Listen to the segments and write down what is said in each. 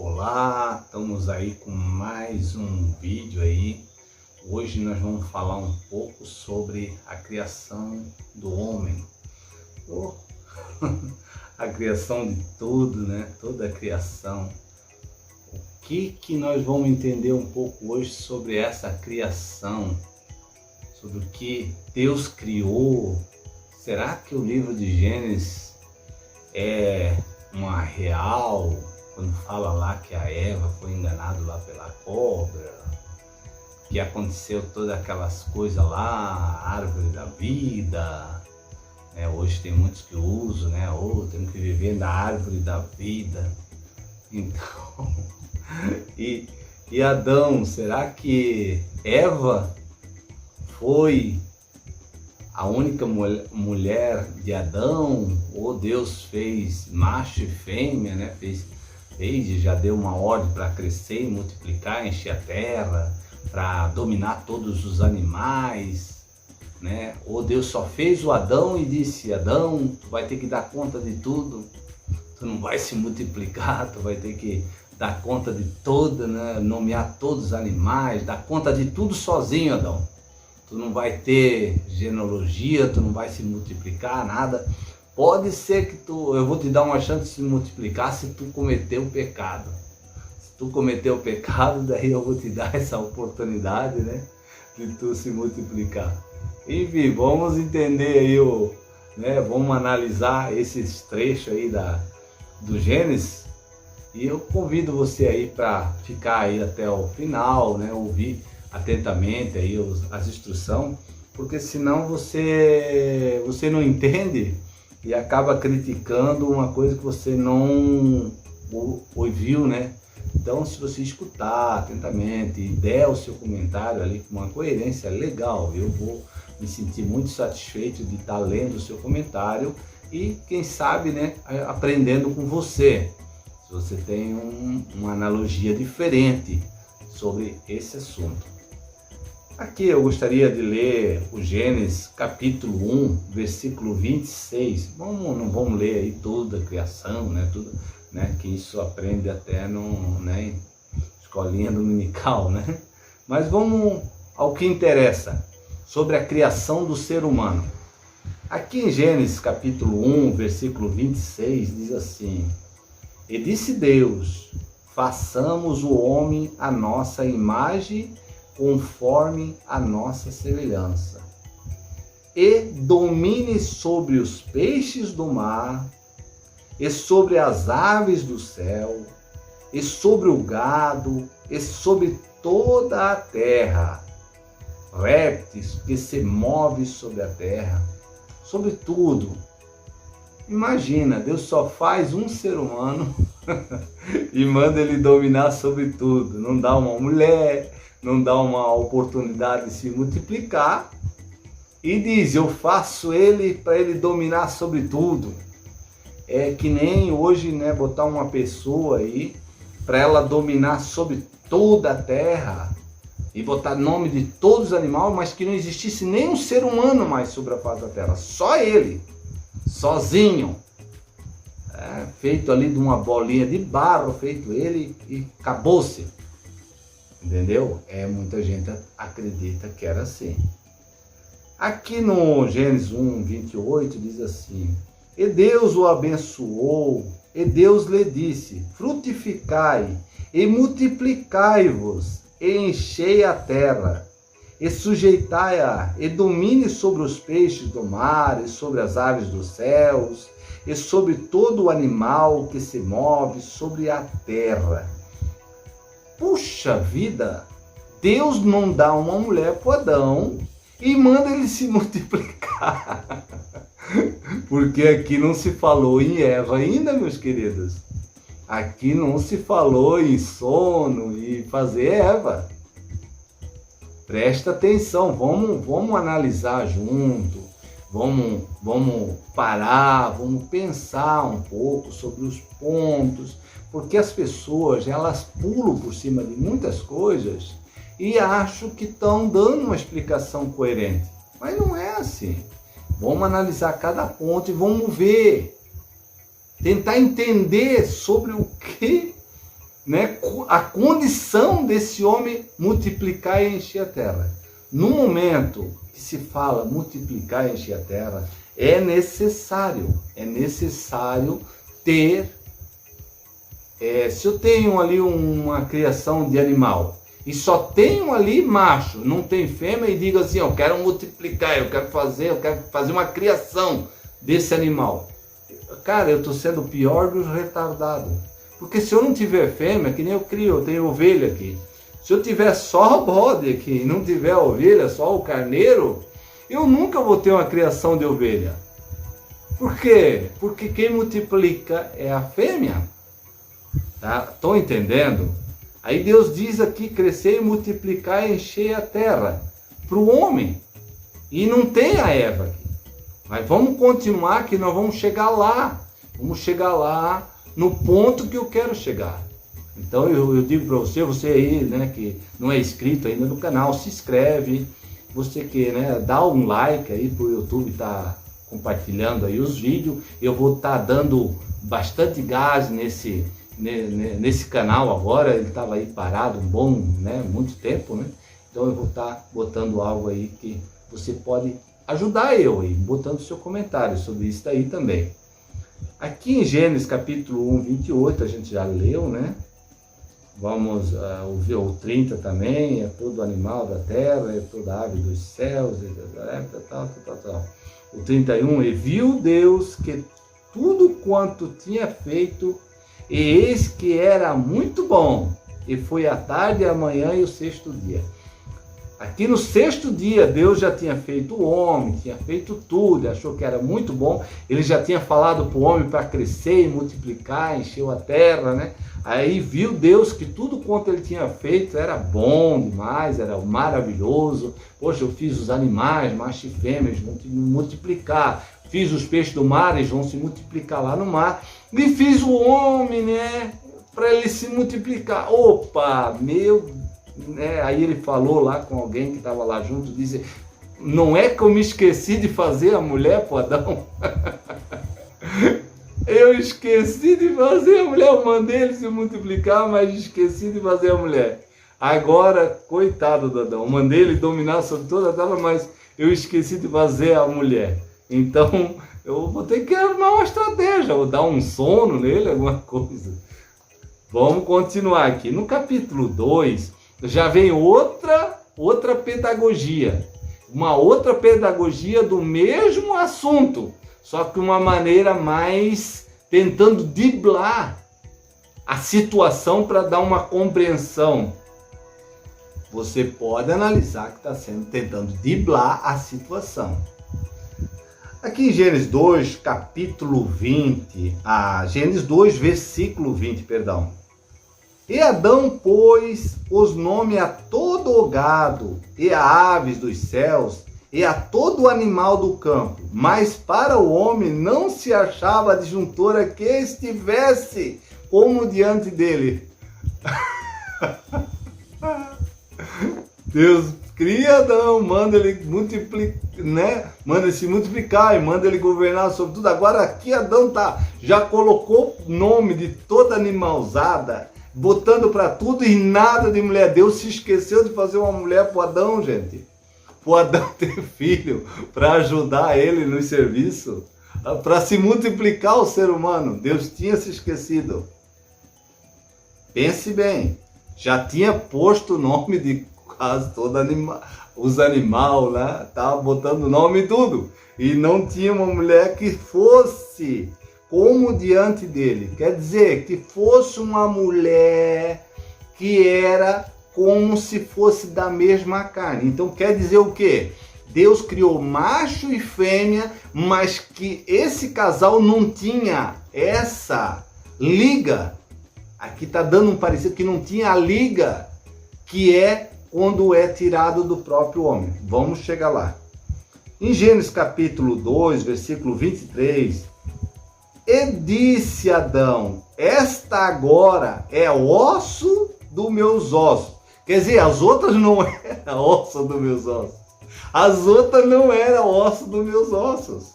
Olá, estamos aí com mais um vídeo aí. Hoje nós vamos falar um pouco sobre a criação do homem. A criação de tudo, né? Toda a criação. O que nós vamos entender um pouco hoje sobre essa criação? Sobre o que Deus criou? Será que o livro de Gênesis é uma real? Quando fala lá que a Eva foi enganada lá pela cobra, que aconteceu todas aquelas coisas lá, a árvore da vida, né? Hoje tem muitos que usam, né? Temos que viver na árvore da vida. Então, e Adão, será que Eva foi a única mulher de Adão? Ou Deus fez macho e fêmea, né? Fez, já deu uma ordem para crescer e multiplicar, encher a terra, para dominar todos os animais, né? Ou Deus só fez o Adão e disse: Adão, tu vai ter que dar conta de tudo, tu não vai se multiplicar, tu vai ter que dar conta de toda, né? Nomear todos os animais, dar conta de tudo sozinho, Adão. Tu não vai ter genealogia, tu não vai se multiplicar, nada. Pode ser que eu vou te dar uma chance de se multiplicar se tu cometer o pecado. Se tu cometer o pecado, daí eu vou te dar essa oportunidade, né, de tu se multiplicar. Enfim, vamos entender aí vamos analisar esses trechos aí do Gênesis. E eu convido você aí para ficar aí até o final, né, ouvir atentamente aí as instruções, porque senão você não entende e acaba criticando uma coisa que você não ouviu, né? Então, se você escutar atentamente e der o seu comentário ali com uma coerência legal, eu vou me sentir muito satisfeito de estar lendo o seu comentário e, quem sabe, né, aprendendo com você. Se você tem uma analogia diferente sobre esse assunto. Aqui eu gostaria de ler o Gênesis capítulo 1, versículo 26. Não vamos ler aí toda a criação, né? Tudo, né? Que isso aprende até né? Escolinha dominical, né? Mas vamos ao que interessa, sobre a criação do ser humano. Aqui em Gênesis capítulo 1, versículo 26, diz assim: E disse Deus, façamos o homem à nossa imagem, conforme a nossa semelhança, e domine sobre os peixes do mar, e sobre as aves do céu, e sobre o gado, e sobre toda a terra, répteis que se movem sobre a terra, sobre tudo. Imagina, Deus só faz um ser humano e manda ele dominar sobre tudo. Não dá uma mulher, não dá uma oportunidade de se multiplicar e diz: eu faço ele para ele dominar sobre tudo. É que nem hoje, né, botar uma pessoa aí para ela dominar sobre toda a terra e botar nome de todos os animais, mas que não existisse nenhum ser humano mais sobre a face da terra, só ele, sozinho, feito ali de uma bolinha de barro, feito ele, e acabou-se. Entendeu? Muita gente acredita que era assim. Aqui no Gênesis 1, 28 diz assim: E Deus o abençoou, e Deus lhe disse: frutificai e multiplicai-vos, e enchei a terra, e sujeitai-a, e domine sobre os peixes do mar, e sobre as aves dos céus, e sobre todo o animal que se move sobre a terra. Puxa vida, Deus não dá uma mulher para Adão e manda ele se multiplicar. Porque aqui não se falou em Eva ainda, meus queridos. Aqui não se falou em sono e fazer Eva. Presta atenção, vamos analisar junto, vamos parar, vamos pensar um pouco sobre os pontos, porque as pessoas, elas pulam por cima de muitas coisas e acham que estão dando uma explicação coerente. Mas não é assim. Vamos analisar cada ponto e vamos ver. Tentar entender sobre o que né, a condição desse homem multiplicar e encher a terra. No momento que se fala multiplicar e encher a terra, é necessário ter, se eu tenho ali uma criação de animal, e só tenho ali macho, não tem fêmea, e digo assim, eu quero multiplicar, eu quero fazer uma criação desse animal. Cara, eu estou sendo o pior dos retardados. Porque se eu não tiver fêmea, que nem eu crio, eu tenho ovelha aqui. Se eu tiver só bode aqui e não tiver ovelha, só o carneiro, eu nunca vou ter uma criação de ovelha. Por quê? Porque quem multiplica é a fêmea. Tá? Estão entendendo? Aí Deus diz aqui, crescer e multiplicar e encher a terra. Para o homem. E não tem a Eva aqui. Mas vamos continuar que nós vamos chegar lá. Vamos chegar lá no ponto que eu quero chegar. Então eu digo para você aí, né, que não é inscrito ainda no canal, se inscreve. Você que, né, dá um like aí para o YouTube tá compartilhando aí os vídeos. Eu vou estar dando bastante gás nesse canal agora. Ele estava aí parado muito tempo, né? Então eu vou estar botando algo aí que você pode ajudar eu aí, botando seu comentário sobre isso daí também. Aqui em Gênesis capítulo 1, 28, a gente já leu, né? Vamos ouvir o 30 também, é todo animal da terra, é toda ave dos céus, tal. O 31, e viu Deus que tudo quanto tinha feito, e eis que era muito bom, e foi a tarde, a manhã e o sexto dia. Aqui no sexto dia, Deus já tinha feito o homem, tinha feito tudo, achou que era muito bom. Ele já tinha falado para o homem para crescer e multiplicar, encheu a terra, né? Aí viu Deus que tudo quanto ele tinha feito era bom demais, era maravilhoso. Poxa, eu fiz os animais, macho e fêmeas, vão se multiplicar. Fiz os peixes do mar, eles vão se multiplicar lá no mar. E fiz o homem, né? Para ele se multiplicar. Opa, aí ele falou lá com alguém que estava lá junto, disse, não é que eu me esqueci de fazer a mulher para Adão? Eu esqueci de fazer a mulher, eu mandei ele se multiplicar, mas esqueci de fazer a mulher. Agora, coitado do Adão, mandei ele dominar sobre toda a terra, mas eu esqueci de fazer a mulher. Então, eu vou ter que armar uma estratégia, vou dar um sono nele, alguma coisa. Vamos continuar aqui. No capítulo 2, já vem outra pedagogia. Uma outra pedagogia do mesmo assunto, só que uma maneira mais tentando driblar a situação para dar uma compreensão. Você pode analisar que está tentando driblar a situação. Aqui em Gênesis 2, capítulo 20, Gênesis 2, versículo 20, perdão. E Adão pôs os nomes a todo o gado, e a aves dos céus, e a todo animal do campo. Mas para o homem não se achava adjuntora que estivesse como diante dele. Deus cria Adão, manda ele multiplicar, né? Manda ele se multiplicar e manda ele governar sobre tudo. Agora aqui Adão já colocou nome de toda animalzada, botando para tudo e nada de mulher. Deus se esqueceu de fazer uma mulher para o Adão, gente. Para o Adão ter filho, para ajudar ele no serviço, para se multiplicar o ser humano. Deus tinha se esquecido. Pense bem, já tinha posto o nome de quase todo os animais, né? Estava botando nome e tudo. E não tinha uma mulher que fosse como diante dele. Quer dizer, que fosse uma mulher que era como se fosse da mesma carne. Então quer dizer o quê? Deus criou macho e fêmea, mas que esse casal não tinha essa liga. Aqui está dando um parecido que não tinha a liga que é quando é tirado do próprio homem. Vamos chegar lá. Em Gênesis capítulo 2, versículo 23, e disse Adão, esta agora é osso dos meus ossos. Quer dizer, as outras não eram osso dos meus ossos. As outras não eram osso dos meus ossos.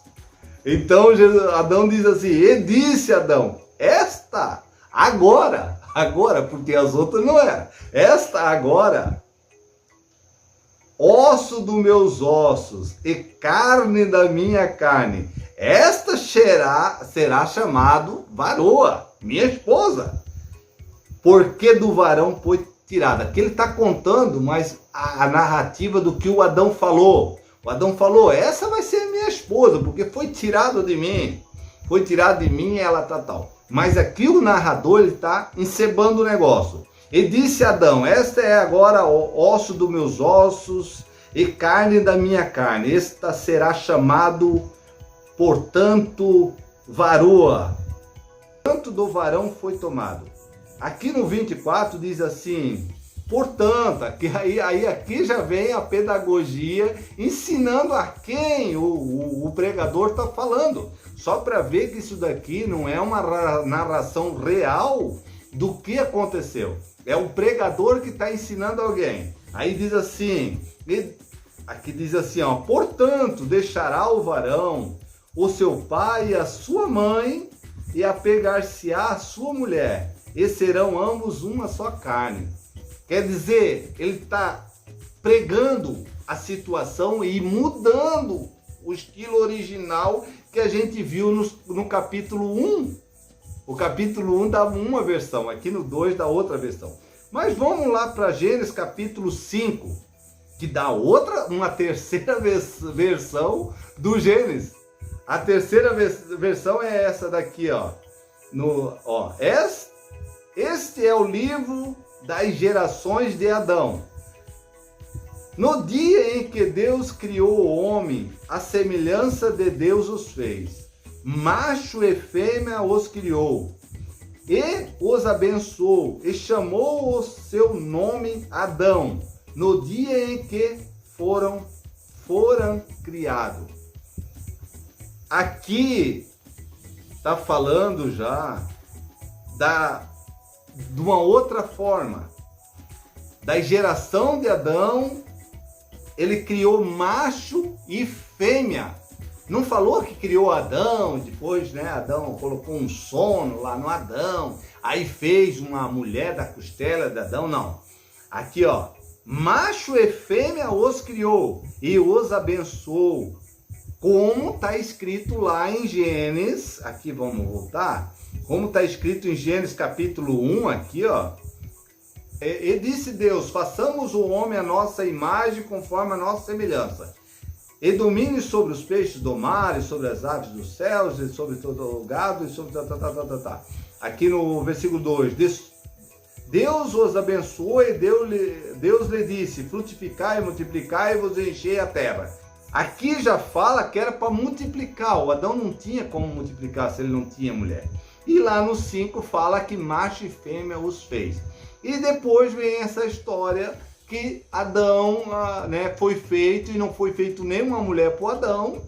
Então Adão diz assim, e disse Adão, esta agora Agora, porque as outras não eram. Esta agora, osso dos meus ossos e carne da minha carne, esta será chamado varoa, minha esposa, porque do varão foi tirada. Aqui ele está contando, mas a narrativa do que o Adão falou. O Adão falou, essa vai ser minha esposa, porque foi tirado de mim. Foi tirado de mim e ela tá tal. Mas aqui o narrador está encebando o negócio. E disse Adão, esta é agora o osso dos meus ossos e carne da minha carne. Esta será chamado, portanto, varoa. Tanto do varão foi tomado. Aqui no 24 diz assim, portanto, aqui já vem a pedagogia ensinando a quem o pregador está falando. Só para ver que isso daqui não é uma narração real do que aconteceu. É o pregador que está ensinando alguém. Aí diz assim, aqui diz assim, ó, portanto, deixará o varão o seu pai e a sua mãe e apegar-se-á a sua mulher, e serão ambos uma só carne. Quer dizer, ele está pregando a situação e mudando o estilo original que a gente viu no capítulo 1. O capítulo 1 dá uma versão, aqui no 2 dá outra versão. Mas vamos lá para Gênesis capítulo 5, que dá uma terceira versão do Gênesis. A terceira versão é essa daqui, ó. Este é o livro das gerações de Adão. No dia em que Deus criou o homem, a semelhança de Deus os fez. Macho e fêmea os criou. E os abençoou. E chamou o seu nome Adão. No dia em que foram criados. Aqui está falando já de uma outra forma. Da geração de Adão, ele criou macho e fêmea. Não falou que criou Adão, depois, né, Adão colocou um sono lá no Adão, aí fez uma mulher da costela de Adão, não. Aqui, ó, macho e fêmea os criou e os abençoou. Como está escrito lá em Gênesis, aqui vamos voltar, como está escrito em Gênesis capítulo 1, aqui, ó. E disse Deus, façamos o homem a nossa imagem conforme a nossa semelhança. E domine sobre os peixes do mar, e sobre as aves dos céus, e sobre todo o gado, e sobre... Aqui no versículo 2, Deus os abençoou e Deus lhe disse, frutificai, multiplicai e vos enchei a terra. Aqui já fala que era para multiplicar, o Adão não tinha como multiplicar se ele não tinha mulher. E lá no 5 fala que macho e fêmea os fez. E depois vem essa história que Adão, né, foi feito e não foi feito nenhuma mulher para Adão.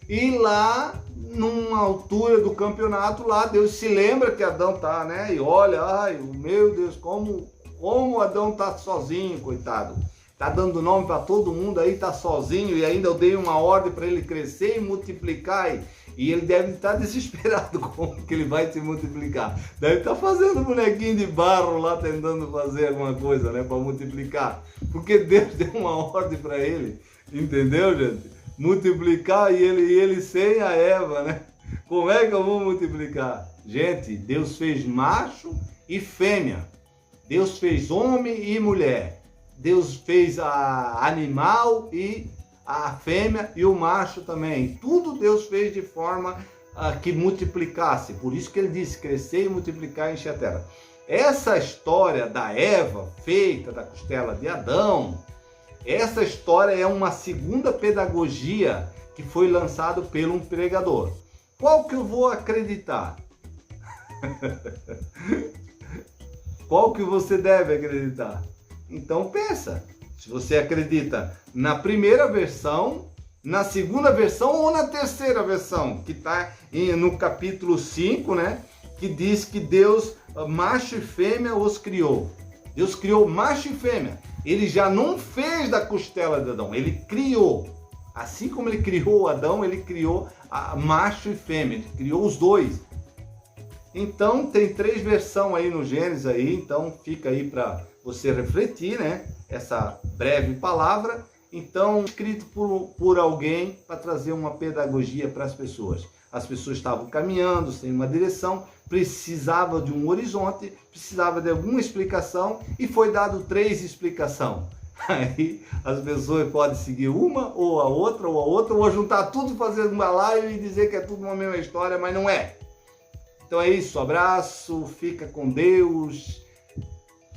E lá, numa altura do campeonato, lá Deus se lembra que Adão tá, né? E olha, ai, meu Deus, como Adão tá sozinho, coitado. Tá dando nome para todo mundo aí, tá sozinho. E ainda eu dei uma ordem para ele crescer e multiplicar. E ele deve estar desesperado como que ele vai se multiplicar. Deve estar fazendo bonequinho de barro lá, tentando fazer alguma coisa, né, para multiplicar. Porque Deus deu uma ordem para ele, entendeu, gente? Multiplicar e ele sem a Eva, né? Como é que eu vou multiplicar? Gente, Deus fez macho e fêmea. Deus fez homem e mulher. Deus fez a animal e a fêmea e o macho também. Tudo Deus fez de forma que multiplicasse. Por isso que ele disse, crescer e multiplicar e encher a terra. Essa história da Eva, feita da costela de Adão, essa história é uma segunda pedagogia que foi lançada pelo um pregador. Qual que eu vou acreditar? Qual que você deve acreditar? Então pensa. Se você acredita na primeira versão, na segunda versão ou na terceira versão, que está no capítulo 5, né? Que diz que Deus, macho e fêmea, os criou. Deus criou macho e fêmea. Ele já não fez da costela de Adão, ele criou. Assim como ele criou Adão, ele criou macho e fêmea, ele criou os dois. Então tem 3 versões aí no Gênesis aí, então fica aí para você refletir, né? Essa breve palavra, então escrito por alguém para trazer uma pedagogia para as pessoas. As pessoas estavam caminhando sem uma direção, precisava de um horizonte, precisava de alguma explicação e foi dado 3 explicações. Aí as pessoas podem seguir uma ou a outra, ou juntar tudo, fazer uma live e dizer que é tudo uma mesma história, mas não é. Então é isso, abraço, fica com Deus,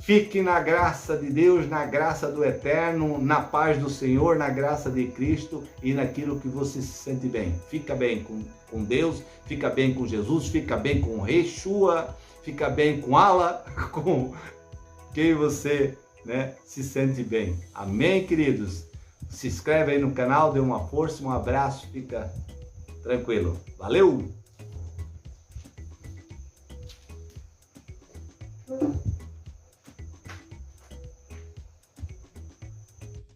fique na graça de Deus, na graça do Eterno, na paz do Senhor, na graça de Cristo e naquilo que você se sente bem. Fica bem com Deus, fica bem com Jesus, fica bem com o Rei Shua, fica bem com Allah, com quem você, né, se sente bem. Amém, queridos? Se inscreve aí no canal, dê uma força, um abraço, fica tranquilo. Valeu!